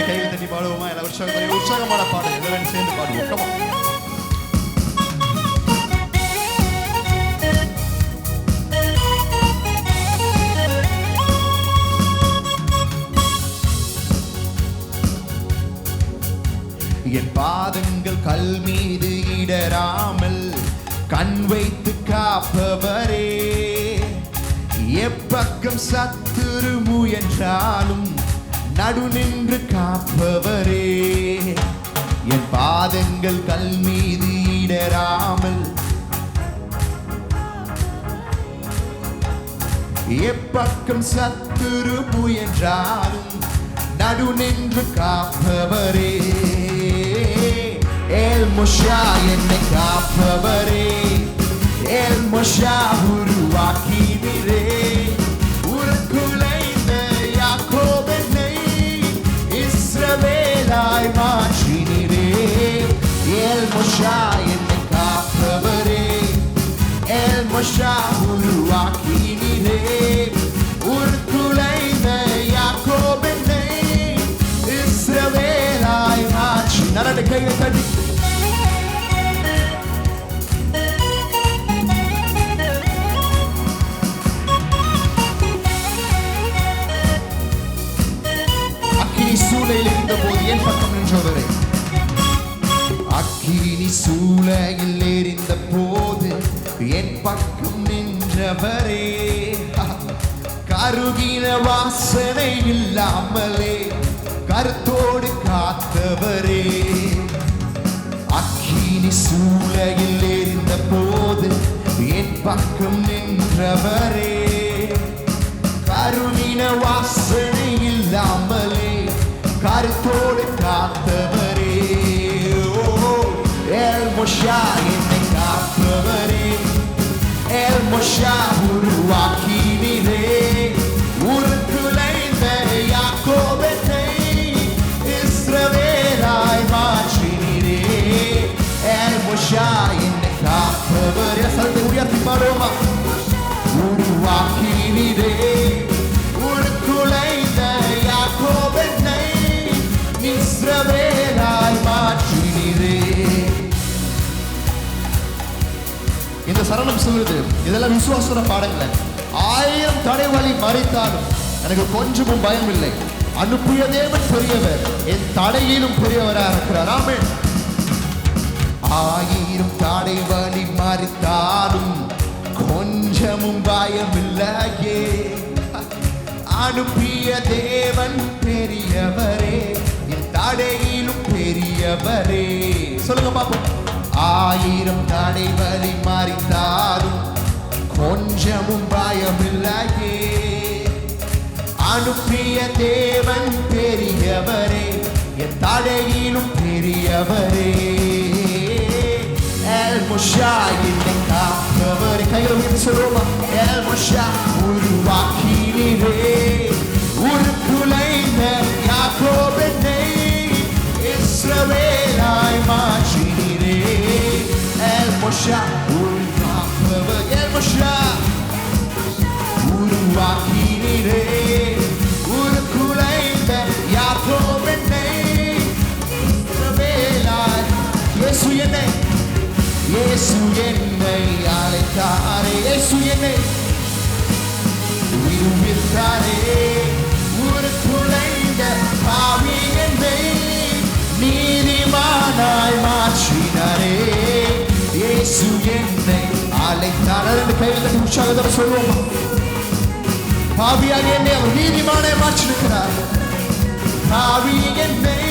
கையில் தட்டி பாடுவோமா? எல்லா உற்சாகமான பாடல் எல்லாரும் சேர்ந்து பாடுவோம். Come on. என் பாதங்கள் கல் மீது இடராமல் கண் வைத்து காப்பவரே, எப்பக்கம் சத்துரு முயன்றாலும் நடு நின்று காப்பவரே. என் பாதங்கள் கல் மீது இடராமல் எப்பக்கம் சத்துரு முயன்றாலும் நடு நின்று காப்பவரே. El Mosha என்னை காப்பவரே, El Mosha உருவாக்கினீரே, உருக்குலைந்த யாக்கோபென்னை இஸ்ரவேலாய் மாற்றினீரே. El Mosha என்னை காப்பவரே, El Mosha உருவாக்கினீரே, உருக்குலைந்த யாக்கோபென்னை இஸ்ரவேலாய் மாற்றினீரே. நரட கையை தட்டி சூளையில் இருந்தபோது என் பக்கம் நின்றவரே, அக்கினி சூளையில் எரிந்த போது என் பக்கம் நின்றவரே, கருகின வாசனை இல்லாமலே கருத்தோடு காத்தவரே. அக்கினி சூளையில் எரிந்த போது என் பக்கம் நின்றவரே, கருகின வாசனை இல்லாமலே கருத்தோடு காத்தவரே. El Mosha என்னை காப்பவரே, El Mosha உருவாக்கினீரே, உருக்குலைந்த யாக்கோபென்னை இஸ்ரவேலாய் மாற்றினீரே. El Mosha என்னை காப்பவரே, சத்தத்தை உயர்த்தி பாடுவோமா? உருவாக்கினீரே, உருக்குலைந்த யாக்கோபென்னை இஸ்ரவேலாய் மாற்றினீரே. இந்த சரணம் சொல்லுது, இதெல்லாம் விசுவாச பாடங்கள். 1000 தடைவழி மறித்தாலும் எனக்கு கொஞ்சமும் பயம் இல்லை. அனுப்பிய தேவன் பெரியவர், என் தடையிலும் பெரியவராக இருக்கிறார். ஆமென். 1000 தடைவழி மறித்தாலும் கொஞ்சமும் பயம் இல்லையே, அனுப்பிய தேவன் பெரியவரே, என் தடையிலும் பெரியவரே. சொல்லுங்க பாப்போம். 1000 தடைவழி மறித்தாலும் கொஞ்சமும் பயமில்லையே, அனுப்பிய தேவன் பெரியவரே, என் தடையிலும் பெரியவரே. El Mosha என்னை காப்பவரே, கைகளை உயர்த்தி சொல்லுவோமா? El Mosha உருவாக்கினீரே, உருக்குலைந்த யாக்கோபென்னை இஸ்ரவேலாய் மாற்றினீரே. El Mosha உருவாக்குபவர், El Mosha உருவாக்கினீரே, உருக்குலைந்த யாக்கோபென்னை இஸ்ரவேலாய். இயேசு என்னை அழைத்தாரே, இயேசு என்னை விரும்பித்தாரே, உருக்குலைந்த பாவி என்னை நீதிமானாய் மாற்றினாரே. இயேசு என்னை அழைத்தார். கையில் உற்சாகத்தோட சொல்லுவோம். பாவியாக என்னை அவர் நீதிமானாய் மாற்றிருக்கிறார். பாவி என்னை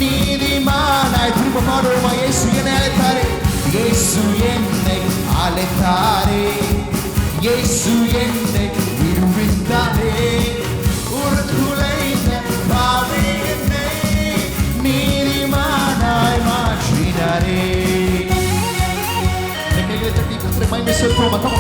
நீதிமானாய். திரும்ப பாடுவோமா? இயேசு என்னை அழைத்தாரே, இயேசு என்னை அழைத்தாரே, இயேசு என்னை விரும்பித்தாரே, உருக்குலைந்த பாவி என்னை நீதிமானாய் மாற்றினாரே. கைகளை தட்டி கர்த்தரை மகிமை செலுத்துவோமா?